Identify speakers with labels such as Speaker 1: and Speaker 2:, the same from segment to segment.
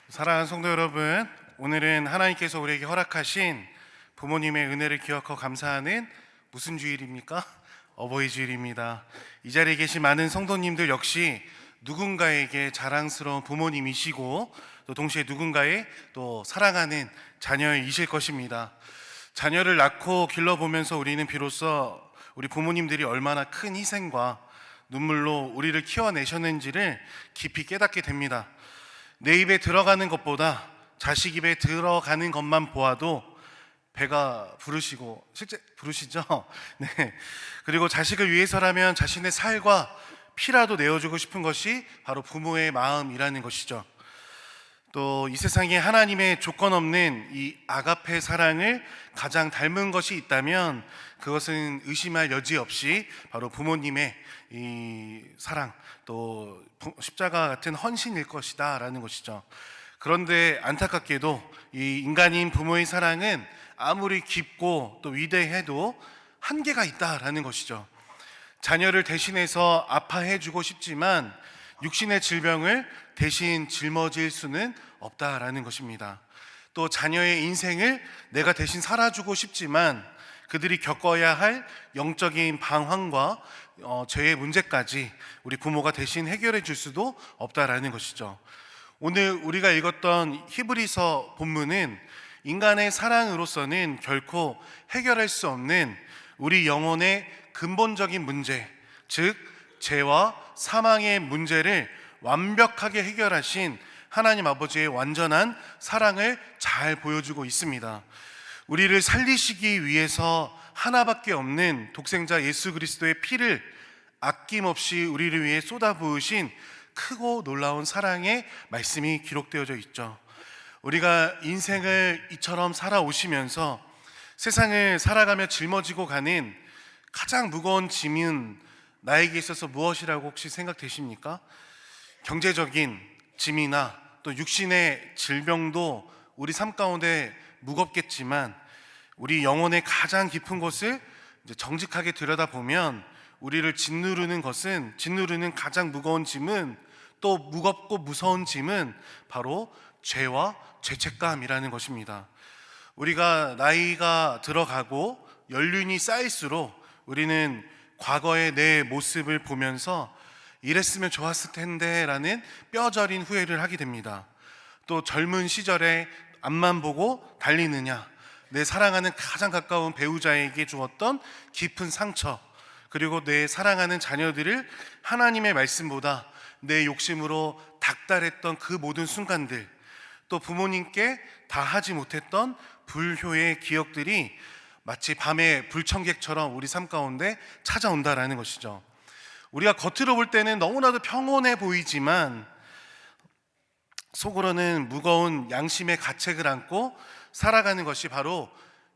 Speaker 1: 사랑하는 성도 여러분, 오늘은 하나님께서 우리에게 허락하신 부모님의 은혜를 기억하고 감사하는 무슨 주일입니까? 어버이 주일입니다. 이 자리에 계신 많은 성도님들 역시 누군가에게 자랑스러운 부모님이시고 또 동시에 누군가의 또 사랑하는 자녀이실 것입니다. 자녀를 낳고 길러보면서 우리는 비로소 우리 부모님들이 얼마나 큰 희생과 눈물로 우리를 키워내셨는지를 깊이 깨닫게 됩니다. 내 입에 들어가는 것보다 자식 입에 들어가는 것만 보아도 배가 부르시고, 실제 부르시죠? 네. 그리고 자식을 위해서라면 자신의 살과 피라도 내어주고 싶은 것이 바로 부모의 마음이라는 것이죠. 또 이 세상에 하나님의 조건 없는 이 아가페 사랑을 가장 닮은 것이 있다면 그것은 의심할 여지 없이 바로 부모님의 이 사랑, 또 십자가 같은 헌신일 것이다 라는 것이죠. 그런데 안타깝게도 이 인간인 부모의 사랑은 아무리 깊고 또 위대해도 한계가 있다라는 것이죠. 자녀를 대신해서 아파해주고 싶지만 육신의 질병을 대신 짊어질 수는 없다라는 것입니다. 또 자녀의 인생을 내가 대신 살아주고 싶지만 그들이 겪어야 할 영적인 방황과 죄의 문제까지 우리 부모가 대신 해결해 줄 수도 없다라는 것이죠. 오늘 우리가 읽었던 히브리서 본문은 인간의 사랑으로서는 결코 해결할 수 없는 우리 영혼의 근본적인 문제, 즉 죄와 사망의 문제를 완벽하게 해결하신 하나님 아버지의 완전한 사랑을 잘 보여주고 있습니다. 우리를 살리시기 위해서 하나밖에 없는 독생자 예수 그리스도의 피를 아낌없이 우리를 위해 쏟아부으신 크고 놀라운 사랑의 말씀이 기록되어져 있죠. 우리가 인생을 이처럼 살아오시면서 세상을 살아가며 짊어지고 가는 가장 무거운 짐은 나에게 있어서 무엇이라고 혹시 생각되십니까? 경제적인 짐이나 또 육신의 질병도 우리 삶 가운데 무겁겠지만 우리 영혼의 가장 깊은 곳을 정직하게 들여다보면 우리를 짓누르는 가장 무거운 짐은, 또 무겁고 무서운 짐은 바로 죄와 죄책감이라는 것입니다. 우리가 나이가 들어가고 연륜이 쌓일수록 우리는 과거의 내 모습을 보면서 이랬으면 좋았을 텐데 라는 뼈저린 후회를 하게 됩니다. 또 젊은 시절에 앞만 보고 달리느냐, 내 사랑하는 가장 가까운 배우자에게 주었던 깊은 상처, 그리고 내 사랑하는 자녀들을 하나님의 말씀보다 내 욕심으로 닥달했던 그 모든 순간들, 또 부모님께 다 하지 못했던 불효의 기억들이 마치 밤의 불청객처럼 우리 삶 가운데 찾아온다라는 것이죠. 우리가 겉으로 볼 때는 너무나도 평온해 보이지만 속으로는 무거운 양심의 가책을 안고 살아가는 것이 바로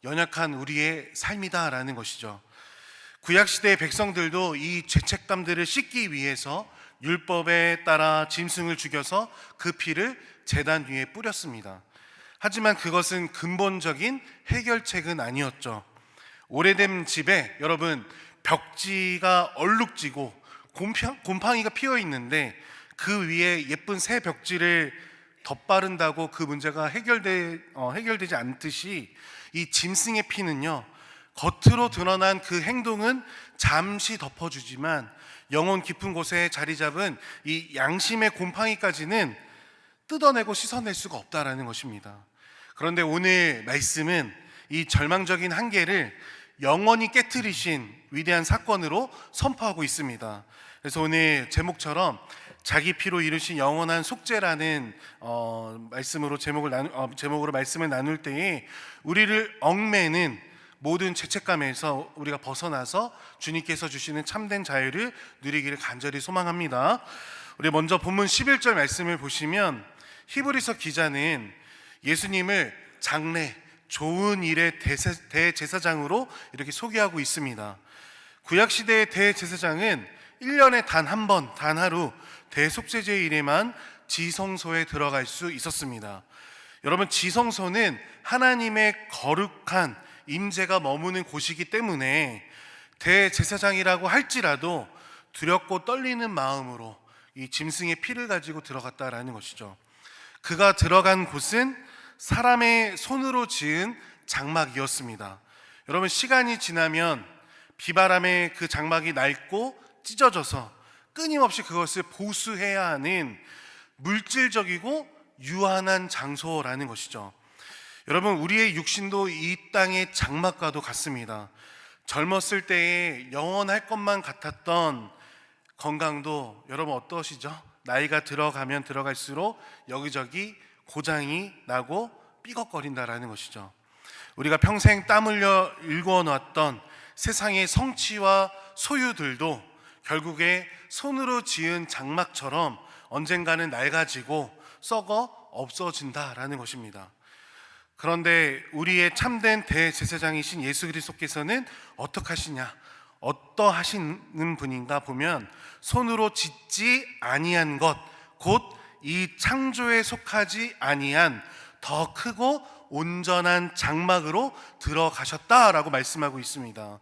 Speaker 1: 연약한 우리의 삶이다라는 것이죠. 구약시대의 백성들도 이 죄책감들을 씻기 위해서 율법에 따라 짐승을 죽여서 그 피를 제단 위에 뿌렸습니다. 하지만 그것은 근본적인 해결책은 아니었죠. 오래된 집에 여러분 벽지가 얼룩지고 곰팡이가 피어 있는데 그 위에 예쁜 새 벽지를 덧바른다고 그 문제가 해결되지 않듯이 이 짐승의 피는요, 겉으로 드러난 그 행동은 잠시 덮어주지만 영혼 깊은 곳에 자리 잡은 이 양심의 곰팡이까지는 뜯어내고 씻어낼 수가 없다라는 것입니다. 그런데 오늘 말씀은 이 절망적인 한계를 영원히 깨트리신 위대한 사건으로 선포하고 있습니다. 그래서 오늘 제목처럼 자기 피로 이루신 영원한 속죄라는 제목으로 말씀을 나눌 때에 우리를 얽매는 모든 죄책감에서 우리가 벗어나서 주님께서 주시는 참된 자유를 누리기를 간절히 소망합니다. 우리 먼저 본문 11절 말씀을 보시면 히브리서 기자는 예수님을 장래 좋은 일의 대제사장으로 이렇게 소개하고 있습니다. 구약시대의 대제사장은 1년에 단 한 번, 단 하루 대속죄제 일에만 지성소에 들어갈 수 있었습니다. 여러분, 지성소는 하나님의 거룩한 임재가 머무는 곳이기 때문에 대제사장이라고 할지라도 두렵고 떨리는 마음으로 이 짐승의 피를 가지고 들어갔다라는 것이죠. 그가 들어간 곳은 사람의 손으로 지은 장막이었습니다. 여러분, 시간이 지나면 비바람에 그 장막이 낡고 찢어져서 끊임없이 그것을 보수해야 하는 물질적이고 유한한 장소라는 것이죠. 여러분, 우리의 육신도 이 땅의 장막과도 같습니다. 젊었을 때에 영원할 것만 같았던 건강도 여러분 어떠시죠? 나이가 들어가면 들어갈수록 여기저기 고장이 나고 삐걱거린다라는 것이죠. 우리가 평생 땀 흘려 일궈 놨던 세상의 성취와 소유들도 결국에 손으로 지은 장막처럼 언젠가는 낡아지고 썩어 없어진다라는 것입니다. 그런데 우리의 참된 대제사장이신 예수 그리스도께서는 어떻게 하시냐? 어떠하시는 분인가 보면 손으로 짓지 아니한 것, 곧 이 창조에 속하지 아니한 더 크고 온전한 장막으로 들어가셨다라고 말씀하고 있습니다.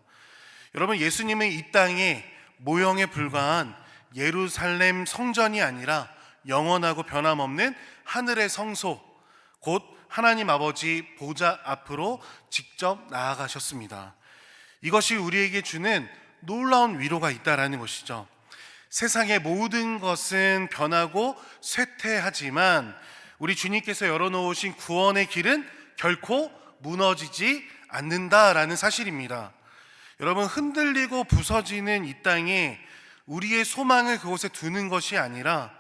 Speaker 1: 여러분, 예수님은 이 땅에 모형에 불과한 예루살렘 성전이 아니라 영원하고 변함없는 하늘의 성소, 곧 하나님 아버지 보좌 앞으로 직접 나아가셨습니다. 이것이 우리에게 주는 놀라운 위로가 있다라는 것이죠. 세상의 모든 것은 변하고 쇠퇴하지만 우리 주님께서 열어놓으신 구원의 길은 결코 무너지지 않는다라는 사실입니다. 여러분, 흔들리고 부서지는 이 땅에 우리의 소망을 그곳에 두는 것이 아니라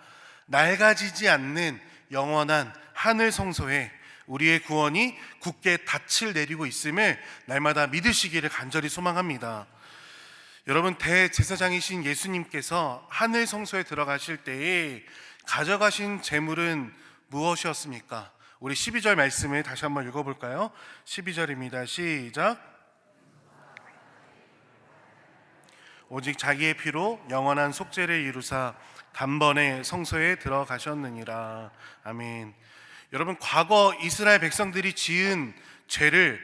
Speaker 1: 낡아지지 않는 영원한 하늘 성소에 우리의 구원이 굳게 닻을 내리고 있음을 날마다 믿으시기를 간절히 소망합니다. 여러분, 대제사장이신 예수님께서 하늘 성소에 들어가실 때에 가져가신 재물은 무엇이었습니까? 우리 12절 말씀을 다시 한번 읽어볼까요? 12절입니다. 시작. 오직 자기의 피로 영원한 속죄를 이루사 단번에 성소에 들어가셨느니라. 아멘. 여러분, 과거 이스라엘 백성들이 지은 죄를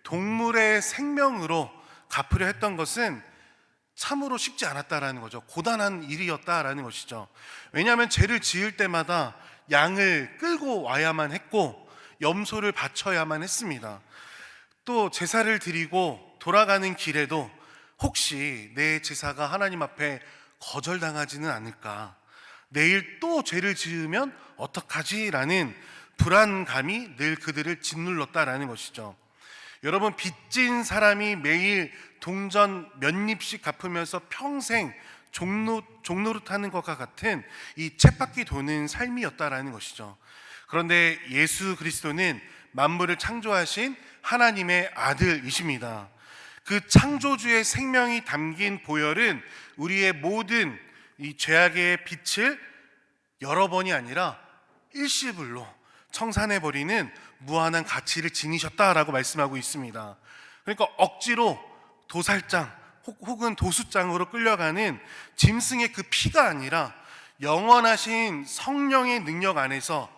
Speaker 1: 동물의 생명으로 갚으려 했던 것은 참으로 쉽지 않았다라는 거죠. 고단한 일이었다라는 것이죠. 왜냐하면 죄를 지을 때마다 양을 끌고 와야만 했고 염소를 바쳐야만 했습니다. 또 제사를 드리고 돌아가는 길에도 혹시 내 제사가 하나님 앞에 거절당하지는 않을까, 내일 또 죄를 지으면 어떡하지? 라는 불안감이 늘 그들을 짓눌렀다라는 것이죠. 여러분, 빚진 사람이 매일 동전 몇 입씩 갚으면서 평생 종노릇하는 것과 같은 이 쳇바퀴 도는 삶이었다라는 것이죠. 그런데 예수 그리스도는 만물을 창조하신 하나님의 아들이십니다. 그 창조주의 생명이 담긴 보혈은 우리의 모든 이 죄악의 빛을 여러 번이 아니라 일시불로 청산해버리는 무한한 가치를 지니셨다라고 말씀하고 있습니다. 그러니까 억지로 도살장 혹은 도수장으로 끌려가는 짐승의 그 피가 아니라 영원하신 성령의 능력 안에서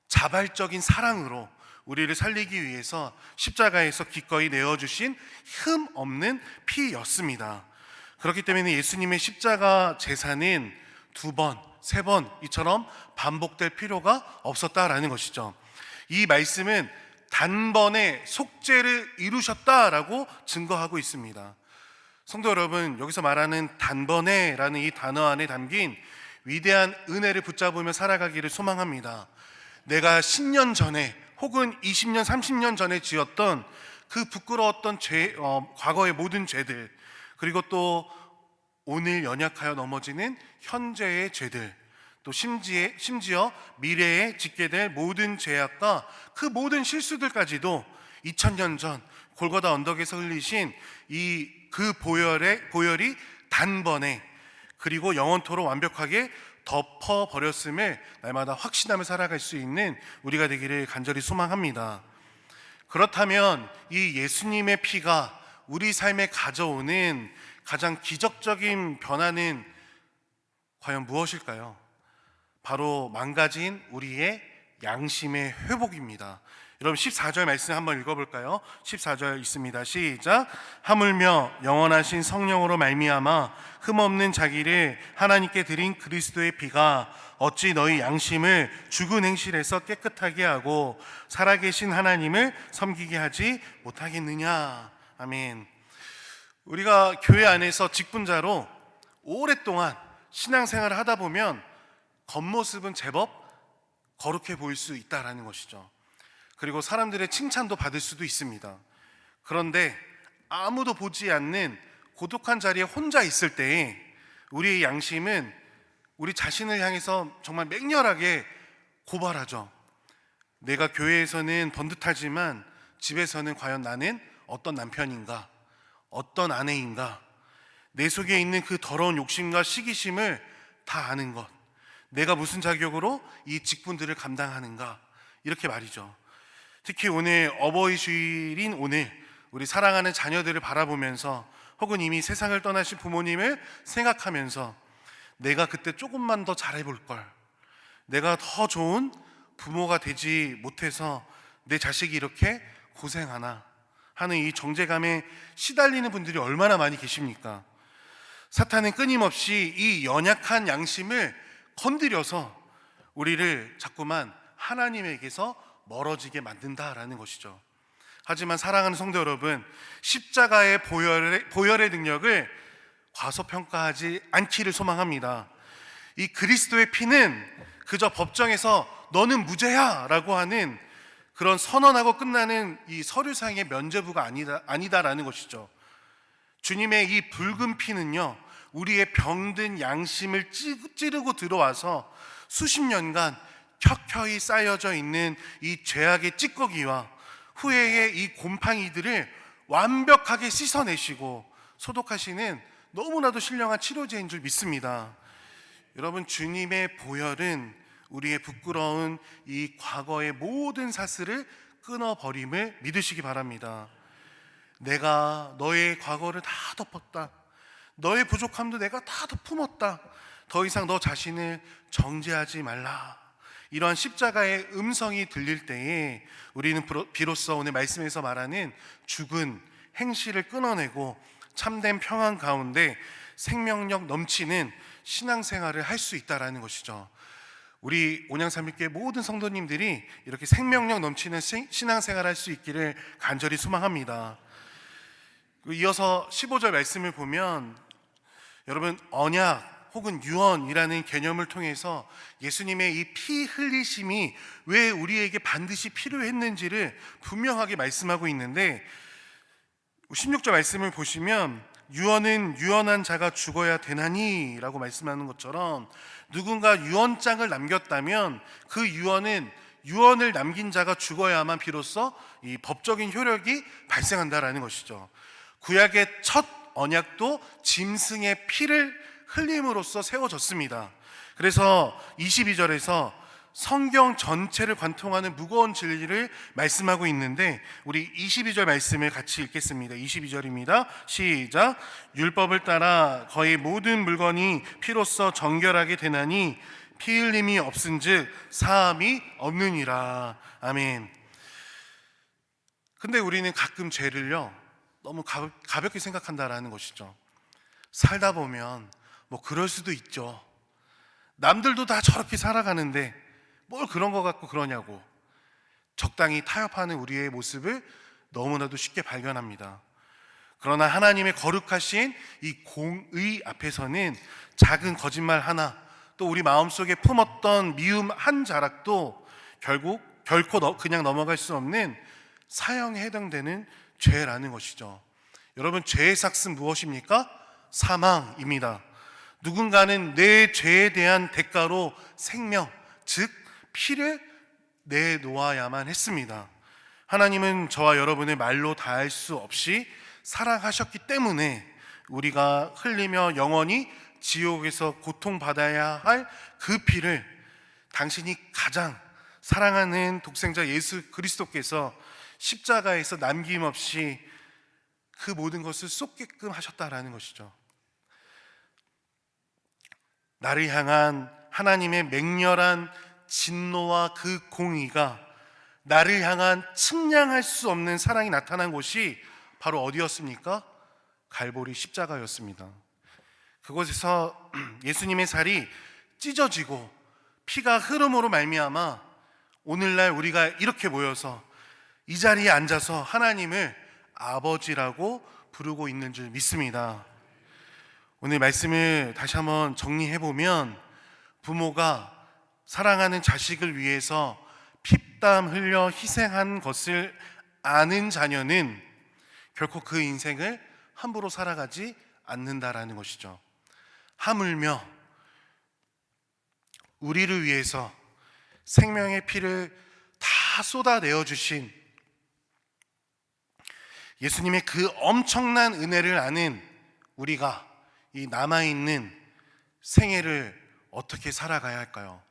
Speaker 1: 자발적인 사랑으로 우리를 살리기 위해서 십자가에서 기꺼이 내어주신 흠 없는 피였습니다. 그렇기 때문에 예수님의 십자가 제사는 두 번, 세 번 이처럼 반복될 필요가 없었다라는 것이죠. 이 말씀은 단번에 속죄를 이루셨다라고 증거하고 있습니다. 성도 여러분, 여기서 말하는 단번에라는 이 단어 안에 담긴 위대한 은혜를 붙잡으며 살아가기를 소망합니다. 내가 10년 전에 혹은 20년, 30년 전에 지었던 그 부끄러웠던 과거의 모든 죄들, 그리고 또 오늘 연약하여 넘어지는 현재의 죄들, 또 심지어 미래에 짓게 될 모든 죄악과 그 모든 실수들까지도 2000년 전 골고다 언덕에서 흘리신 그 보혈이 단번에 그리고 영원토록 완벽하게 덮어버렸음을 날마다 확신하며 살아갈 수 있는 우리가 되기를 간절히 소망합니다. 그렇다면 이 예수님의 피가 우리 삶에 가져오는 가장 기적적인 변화는 과연 무엇일까요? 바로 망가진 우리의 양심의 회복입니다. 여러분, 14절 말씀 한번 읽어볼까요? 14절 있습니다. 시작. 하물며 영원하신 성령으로 말미암아 흠없는 자기를 하나님께 드린 그리스도의 피가 어찌 너희 양심을 죽은 행실에서 깨끗하게 하고 살아계신 하나님을 섬기게 하지 못하겠느냐. 아멘. 우리가 교회 안에서 직분자로 오랫동안 신앙생활을 하다 보면 겉모습은 제법 거룩해 보일 수 있다라는 것이죠. 그리고 사람들의 칭찬도 받을 수도 있습니다. 그런데 아무도 보지 않는 고독한 자리에 혼자 있을 때에 우리의 양심은 우리 자신을 향해서 정말 맹렬하게 고발하죠. 내가 교회에서는 번듯하지만 집에서는 과연 나는 어떤 남편인가, 어떤 아내인가, 내 속에 있는 그 더러운 욕심과 시기심을 다 아는 것, 내가 무슨 자격으로 이 직분들을 감당하는가, 이렇게 말이죠. 특히 오늘 어버이 주일인 오늘 우리 사랑하는 자녀들을 바라보면서 혹은 이미 세상을 떠나신 부모님을 생각하면서 내가 그때 조금만 더 잘해볼 걸, 내가 더 좋은 부모가 되지 못해서 내 자식이 이렇게 고생하나 하는 이 정죄감에 시달리는 분들이 얼마나 많이 계십니까? 사탄은 끊임없이 이 연약한 양심을 건드려서 우리를 자꾸만 하나님에게서 멀어지게 만든다라는 것이죠. 하지만 사랑하는 성도 여러분, 십자가의 보혈의 능력을 과소평가하지 않기를 소망합니다. 이 그리스도의 피는 그저 법정에서 너는 무죄야 라고 하는 그런 선언하고 끝나는 이 서류상의 면죄부가 아니다라는 것이죠. 주님의 이 붉은 피는요, 우리의 병든 양심을 찌르고 들어와서 수십 년간 켜켜이 쌓여져 있는 이 죄악의 찌꺼기와 후회의 이 곰팡이들을 완벽하게 씻어내시고 소독하시는 너무나도 신령한 치료제인 줄 믿습니다. 여러분, 주님의 보혈은 우리의 부끄러운 이 과거의 모든 사슬을 끊어버림을 믿으시기 바랍니다. 내가 너의 과거를 다 덮었다, 너의 부족함도 내가 다 품었다, 더 이상 너 자신을 정죄하지 말라, 이러한 십자가의 음성이 들릴 때에 우리는 비로소 오늘 말씀에서 말하는 죽은 행실을 끊어내고 참된 평안 가운데 생명력 넘치는 신앙생활을 할 수 있다라는 것이죠. 우리 온양삼일교회 모든 성도님들이 이렇게 생명력 넘치는 신앙생활을 할 수 있기를 간절히 소망합니다. 이어서 15절 말씀을 보면 여러분, 언약 혹은 유언이라는 개념을 통해서 예수님의 이 피 흘리심이 왜 우리에게 반드시 필요했는지를 분명하게 말씀하고 있는데, 16절 말씀을 보시면 유언은 유언한 자가 죽어야 되나니 라고 말씀하는 것처럼 누군가 유언장을 남겼다면 그 유언은 유언을 남긴 자가 죽어야만 비로소 이 법적인 효력이 발생한다라는 것이죠. 구약의 첫 언약도 짐승의 피를 흘림으로써 세워졌습니다. 그래서 22절에서 성경 전체를 관통하는 무거운 진리를 말씀하고 있는데, 우리 22절 말씀을 같이 읽겠습니다. 22절입니다. 시작. 율법을 따라 거의 모든 물건이 피로써 정결하게 되나니 피 흘림이 없은즉 사함이 없느니라. 아멘. 근데 우리는 가끔 죄를요 너무 가볍게 생각한다라는 것이죠. 살다 보면 뭐 그럴 수도 있죠. 남들도 다 저렇게 살아가는데 뭘 그런 거 갖고 그러냐고 적당히 타협하는 우리의 모습을 너무나도 쉽게 발견합니다. 그러나 하나님의 거룩하신 이 공의 앞에서는 작은 거짓말 하나, 또 우리 마음속에 품었던 미움 한 자락도 결코 그냥 넘어갈 수 없는 사형에 해당되는 죄라는 것이죠. 여러분, 죄의 삭은 무엇입니까? 사망입니다. 누군가는 내 죄에 대한 대가로 생명, 즉 피를 내놓아야만 했습니다. 하나님은 저와 여러분의 말로 다할 수 없이 사랑하셨기 때문에 우리가 흘리며 영원히 지옥에서 고통받아야 할 그 피를 당신이 가장 사랑하는 독생자 예수 그리스도께서 십자가에서 남김없이 그 모든 것을 쏟게끔 하셨다라는 것이죠. 나를 향한 하나님의 맹렬한 진노와 그 공의가 나를 향한 측량할 수 없는 사랑이 나타난 곳이 바로 어디였습니까? 갈보리 십자가였습니다. 그곳에서 예수님의 살이 찢어지고 피가 흐름으로 말미암아 오늘날 우리가 이렇게 모여서 이 자리에 앉아서 하나님을 아버지라고 부르고 있는 줄 믿습니다. 오늘 말씀을 다시 한번 정리해보면, 부모가 사랑하는 자식을 위해서 피땀 흘려 희생한 것을 아는 자녀는 결코 그 인생을 함부로 살아가지 않는다라는 것이죠. 하물며 우리를 위해서 생명의 피를 다 쏟아내어 주신 예수님의 그 엄청난 은혜를 아는 우리가 이 남아있는 생애를 어떻게 살아가야 할까요?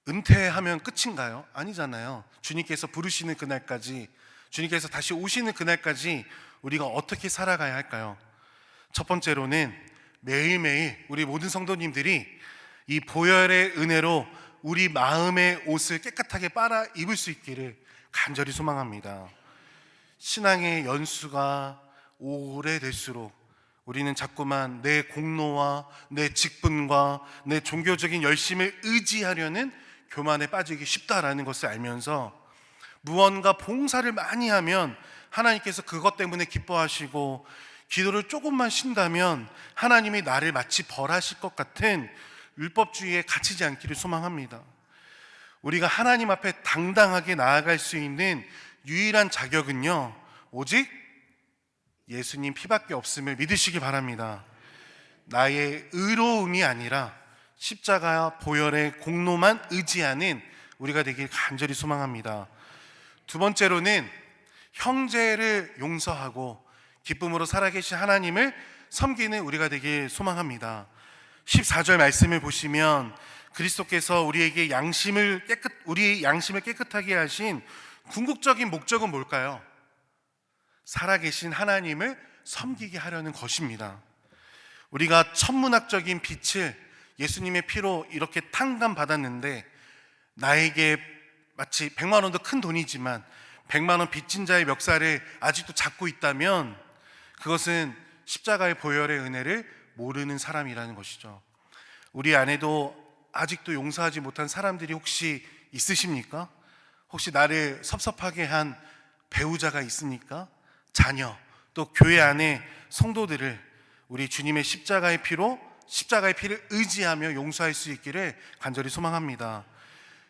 Speaker 1: 은퇴하면 끝인가요? 아니잖아요. 주님께서 부르시는 그날까지, 주님께서 다시 오시는 그날까지 우리가 어떻게 살아가야 할까요? 첫 번째로는 매일매일 우리 모든 성도님들이 이 보혈의 은혜로 우리 마음의 옷을 깨끗하게 빨아 입을 수 있기를 간절히 소망합니다. 신앙의 연수가 오래될수록 우리는 자꾸만 내 공로와 내 직분과 내 종교적인 열심을 의지하려는 교만에 빠지기 쉽다라는 것을 알면서, 무언가 봉사를 많이 하면 하나님께서 그것 때문에 기뻐하시고, 기도를 조금만 쉰다면 하나님이 나를 마치 벌하실 것 같은 율법주의에 갇히지 않기를 소망합니다. 우리가 하나님 앞에 당당하게 나아갈 수 있는 유일한 자격은요, 오직 예수님 피밖에 없음을 믿으시기 바랍니다. 나의 의로움이 아니라 십자가와 보혈의 공로만 의지하는 우리가 되길 간절히 소망합니다. 두 번째로는 형제를 용서하고 기쁨으로 살아계신 하나님을 섬기는 우리가 되길 소망합니다. 14절 말씀을 보시면 그리스도께서 우리의 양심을 깨끗하게 하신 궁극적인 목적은 뭘까요? 살아계신 하나님을 섬기게 하려는 것입니다. 우리가 천문학적인 빛을 예수님의 피로 이렇게 탕감받았는데, 나에게 마치 100만 원도 큰 돈이지만 100만 원 빚진 자의 멱살을 아직도 잡고 있다면 그것은 십자가의 보혈의 은혜를 모르는 사람이라는 것이죠. 우리 안에도 아직도 용서하지 못한 사람들이 혹시 있으십니까? 혹시 나를 섭섭하게 한 배우자가 있습니까? 자녀, 또 교회 안에 성도들을 우리 주님의 십자가의 피를 의지하며 용서할 수 있기를 간절히 소망합니다.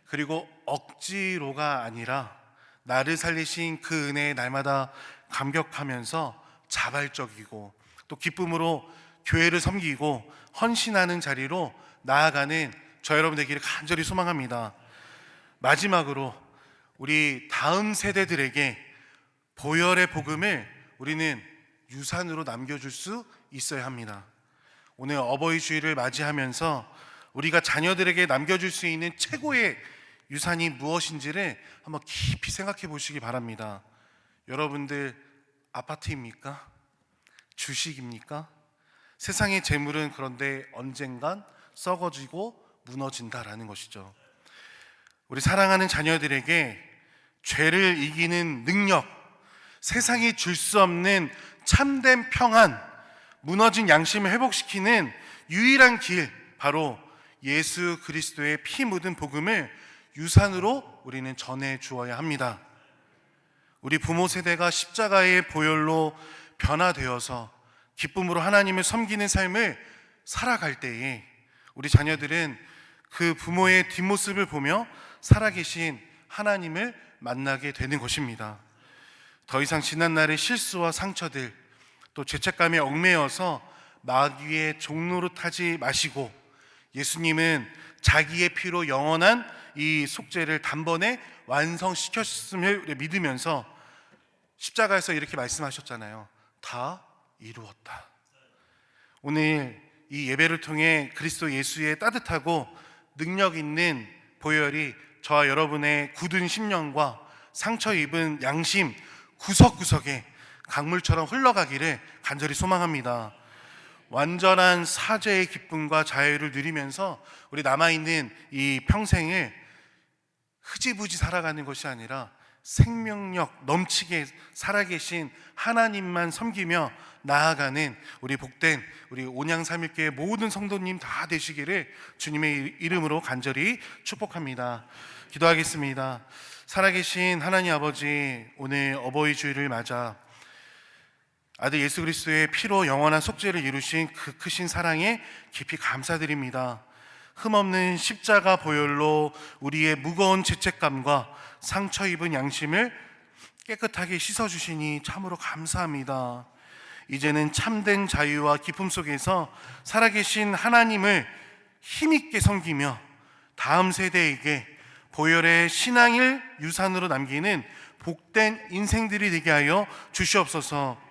Speaker 1: 그리고 억지로가 아니라 나를 살리신 그 은혜에 날마다 감격하면서 자발적이고 또 기쁨으로 교회를 섬기고 헌신하는 자리로 나아가는 저 여러분 되기를 간절히 소망합니다. 마지막으로 우리 다음 세대들에게 보혈의 복음을 우리는 유산으로 남겨줄 수 있어야 합니다. 오늘 어버이 주일을 맞이하면서 우리가 자녀들에게 남겨줄 수 있는 최고의 유산이 무엇인지를 한번 깊이 생각해 보시기 바랍니다. 여러분들 아파트입니까? 주식입니까? 세상의 재물은 그런데 언젠간 썩어지고 무너진다라는 것이죠. 우리 사랑하는 자녀들에게 죄를 이기는 능력, 세상이 줄 수 없는 참된 평안, 무너진 양심을 회복시키는 유일한 길, 바로 예수 그리스도의 피 묻은 복음을 유산으로 우리는 전해 주어야 합니다. 우리 부모 세대가 십자가의 보혈로 변화되어서 기쁨으로 하나님을 섬기는 삶을 살아갈 때에 우리 자녀들은 그 부모의 뒷모습을 보며 살아계신 하나님을 만나게 되는 것입니다. 더 이상 지난날의 실수와 상처들, 또 죄책감에 얽매여서 마귀의 종로로 타지 마시고, 예수님은 자기의 피로 영원한 이 속죄를 단번에 완성시켰음을 믿으면서 십자가에서 이렇게 말씀하셨잖아요. 다 이루었다. 오늘 이 예배를 통해 그리스도 예수의 따뜻하고 능력 있는 보혈이 저와 여러분의 굳은 심령과 상처 입은 양심 구석구석에 강물처럼 흘러가기를 간절히 소망합니다. 완전한 사죄의 기쁨과 자유를 누리면서 우리 남아있는 이 평생을 흐지부지 살아가는 것이 아니라 생명력 넘치게 살아계신 하나님만 섬기며 나아가는 우리 복된 우리 온양삼일교회 모든 성도님 다 되시기를 주님의 이름으로 간절히 축복합니다. 기도하겠습니다. 살아계신 하나님 아버지, 오늘 어버이 주일을 맞아 아들 예수 그리스도의 피로 영원한 속죄를 이루신 그 크신 사랑에 깊이 감사드립니다. 흠없는 십자가 보혈로 우리의 무거운 죄책감과 상처 입은 양심을 깨끗하게 씻어주시니 참으로 감사합니다. 이제는 참된 자유와 기쁨 속에서 살아계신 하나님을 힘있게 섬기며 다음 세대에게 보혈의 신앙을 유산으로 남기는 복된 인생들이 되게 하여 주시옵소서.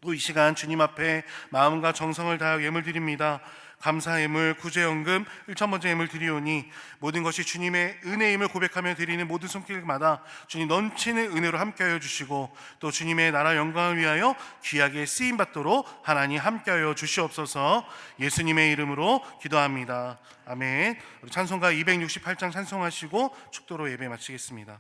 Speaker 1: 또 이 시간 주님 앞에 마음과 정성을 다하여 예물 드립니다. 감사 예물, 구제연금, 일천번째 예물 드리오니 모든 것이 주님의 은혜임을 고백하며 드리는 모든 손길마다 주님 넘치는 은혜로 함께하여 주시고 또 주님의 나라 영광을 위하여 귀하게 쓰임받도록 하나님 함께하여 주시옵소서. 예수님의 이름으로 기도합니다. 아멘. 우리 찬송가 268장 찬송하시고 축도로 예배 마치겠습니다.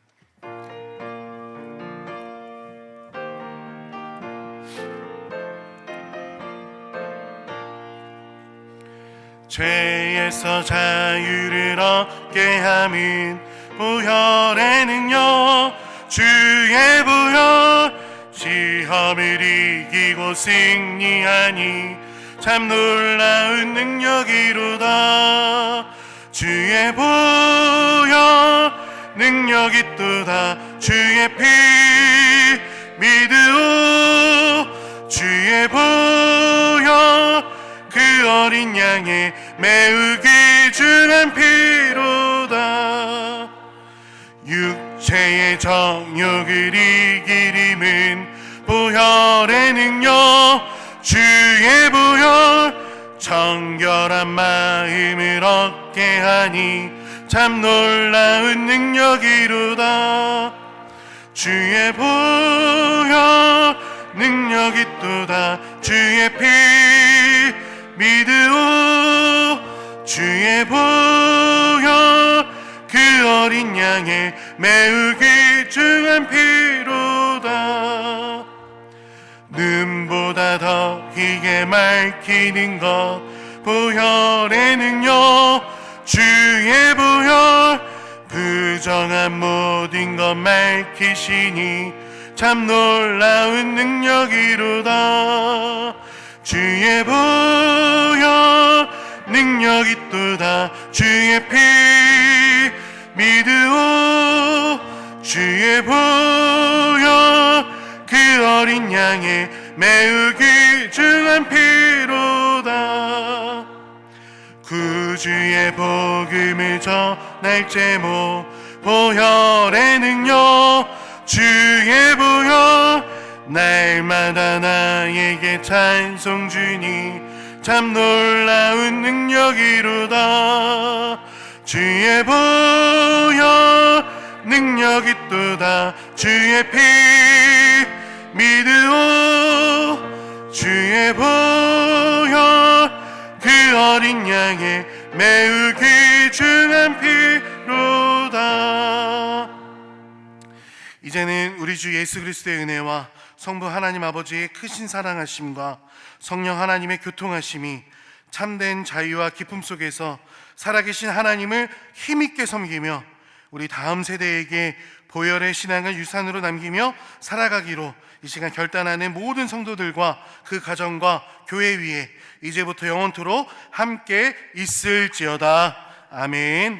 Speaker 1: 죄에서 자유를 얻게 함은 보혈의 능력, 주의 보혈. 시험을 이기고 승리하니 참 놀라운 능력이로다. 주의 보혈 능력이 있도다. 주의 피 믿으오. 주의 보혈 그 어린 양의 매우 귀중한 피로다. 육체의 정욕을 이기림은 보혈의 능력, 주의 보혈. 정결한 마음을 얻게 하니 참 놀라운 능력이로다. 주의 보혈 능력이 있도다. 주의 피 믿으오. 주의 보혈 그 어린 양의 매우 귀중한 피로다. 눈보다 더 희게 맑히는 것 보혈의 능력, 주의 보혈. 부정한 모든 것 맑히시니 참 놀라운 능력이로다. 주의 보혈 능력 있도다. 주의 피 믿으오. 주의 보혈 그 어린 양의 매우 귀중한 피로다. 구주의 복음을 전할 제목 보혈의 능력, 주의 보혈. 날마다 나에게 찬송 주니 참 놀라운 능력이로다. 주의 보혈 능력 있도다. 주의 피 믿으오. 주의 보혈 그 어린 양의 매우 귀중한 피로다. 이제는 우리 주 예수 그리스도의 은혜와 성부 하나님 아버지의 크신 사랑하심과 성령 하나님의 교통하심이 참된 자유와 기쁨 속에서 살아계신 하나님을 힘있게 섬기며 우리 다음 세대에게 보혈의 신앙을 유산으로 남기며 살아가기로 이 시간 결단하는 모든 성도들과 그 가정과 교회 위에 이제부터 영원토록 함께 있을지어다. 아멘.